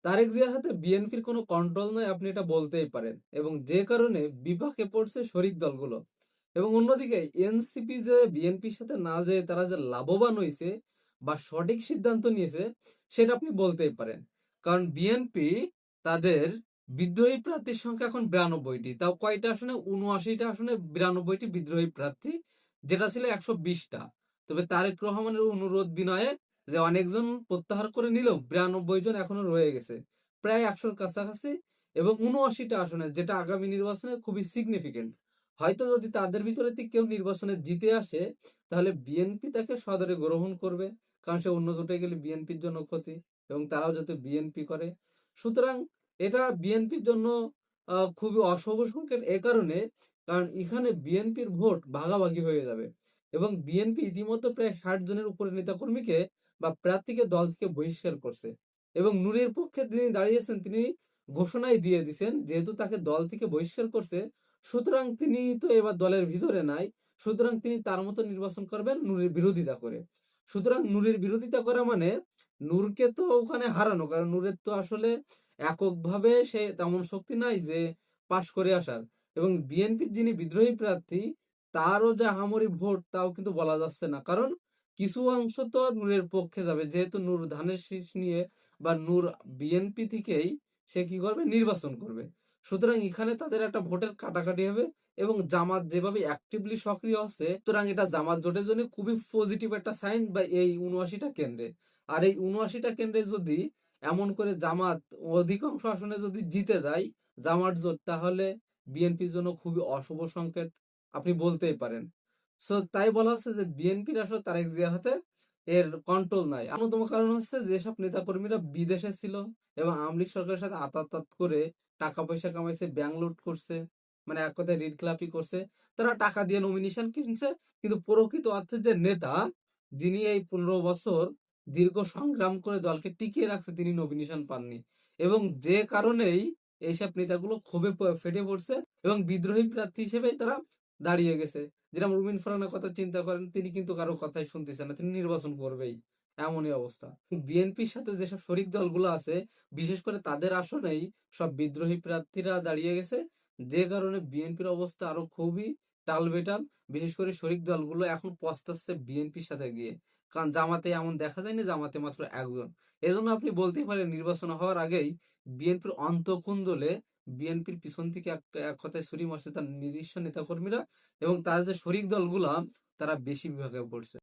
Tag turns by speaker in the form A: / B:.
A: তারেক জিয়ার হাতে বিএনপির কোনো কন্ট্রোল নয়, আপনি এটা বলতেই পারেন, এবং যে কারণে বিপাকে পড়ছে শরিক দলগুলো। এবং অন্যদিকে এনসিপি যে বিএনপির সাথে না যেয়ে তারা যে লাভবান হয়েছে বা সঠিক সিদ্ধান্ত নিয়েছে, সেটা আপনি বলতেই পারেন। কারণ বিএনপি তাদের বিদ্রোহী প্রার্থীর সংখ্যা এখন 92টি, তাও কয়টা আসনে? 79টা আসনে 92টি বিদ্রোহী প্রার্থী, যেটা ছিল 120টা। তবে তারেক রহমানের অনুরোধ বিনয়ে যে অনেকজন প্রত্যাহার করে নিলেও 92 জন এখনো রয়ে গেছে, প্রায় 100-র কাছাকাছি। এবং 79টা আসনে, যেটা আগামী নির্বাচনে খুবই সিগনিফিকেন্ট। হয়তো যদি তাদের ভিতরে থেকে কেউ নির্বাচনে জিতে আসে, তাহলে বিএনপি তাকে সদরে গ্রহণ করবে, কারণ সে অন্য জোটে গেলে বিএনপির জন্য ক্ষতি, এবং তারাও যাতে বিএনপি করে। সুতরাং এটা বিএনপির জন্য খুবই অশুভ সংকেত এ কারণে, কারণ এখানে বিএনপির ভোট ভাগাভাগি হয়ে যাবে। এবং বিএনপি ইতিমধ্যে প্রায় 60 জনের উপরে নেতাকর্মীকে বা প্রার্থীকে দল থেকে বহিষ্কার করছে। এবং নূরের পক্ষে যিনি দাঁড়িয়েছেন, তিনি ঘোষণাই দিয়ে দিয়েছেন, যেহেতু তাকে দল থেকে বহিষ্কার করছে, সুতরাং তিনি তো এবার দলের ভিতরে নাই। সুতরাং তিনি তার মতো নির্বাচন করবেন নূরের বিরোধিতা করে। সুতরাং নূরের বিরোধিতা করা মানে নূরকে তো ওখানে হারানো, কারণ নূরের তো আসলে এককভাবে সে তেমন শক্তি নাই যে পাশ করে আসার। এবং বিএনপির যিনি বিদ্রোহী প্রার্থী, তারও যে আহামরি ভোট তাও কিন্তু বলা যাচ্ছে না, কারণ কিছু অংশ তো নূরের পক্ষে যাবে, যেহেতু নূর ধানের শীষ নিয়ে বা নূর বিএনপি থেকেই সে কি করবে? নির্বাচন করবে। সুতরাং এখানে তাদের একটা ভোটের কাটাকাটি হবে। এবং জামাত যেভাবে অ্যাক্টিভলি সক্রিয় হচ্ছে, সুতরাং এটা জামাত জোটের জন্য খুবই পজিটিভ একটা সাইন, বা এই 79টা কেন্দ্রে। আর এই 79টা কেন্দ্রে যদি এমন করে জামাত অধিকাংশ আসনে যদি জিতে যায় জামাত জোট, তাহলে বিএনপির জন্য খুবই অশুভ সংকেত আপনি বলতেই পারেন। সো তাই বলা হচ্ছে যে বিএনপির আসলে তারেক জিয়ার হাতে এর কন্ট্রোল নাই। অন্যতম কারণ হচ্ছে যেসব নেতাকর্মীরা বিদেশে ছিল এবং আওয়ামী লীগ সরকারের সাথে আতাত করে টাকা পয়সা কামাইছে, ব্যাংক লুট করছে, মানে এক কথায় রিট খেলাপি করছে, তারা টাকা দিয়ে নমিনেশন কিনছে। কিন্তু প্রকৃত অর্থে যে নেতা, যিনি এই 15 বছর দীর্ঘ সংগ্রাম করে দলকে টিকিয়ে রাখছে, তিনি নমিনেশন পাননি। এবং যে কারণেই এইসব নেতাগুলো ক্ষোভে ফেটে পড়ছে এবং বিদ্রোহী প্রার্থী হিসেবে তারা দাঁড়িয়ে গেছে। যেটা মুরমিন ফারহানের কথা চিন্তা করেন, তিনি কিন্তু কারো কথাই শুনতেছেন না, তিনি নির্বাচন করবেই, এমনই অবস্থা। বিএনপির সাথে যেসব শরিক দলগুলো আছে, বিশেষ করে তাদের আসনেই সব বিদ্রোহী প্রার্থীরা দাঁড়িয়ে গেছে, যে কারণে বিএনপির অবস্থা আরো খুবই টালবেটাল। বিশেষ করে শরিক দলগুলো এখন পস্তাচ্ছে বিএনপির সাথে গিয়ে, কারণ জামাতে এমন দেখা যায়নি, জামাতে মাত্র একজন। এজন্য আপনি বলতেই পারেন নির্বাচন হওয়ার আগেই বিএনপির অন্তঃকুন্দলে বিএনপির পিছন থেকে এক কথায় ছুরি মারছে তার নিজস্ব নেতাকর্মীরা, এবং তার যে শরিক দলগুলা, তারা বেশি বিভাগে পড়ছে।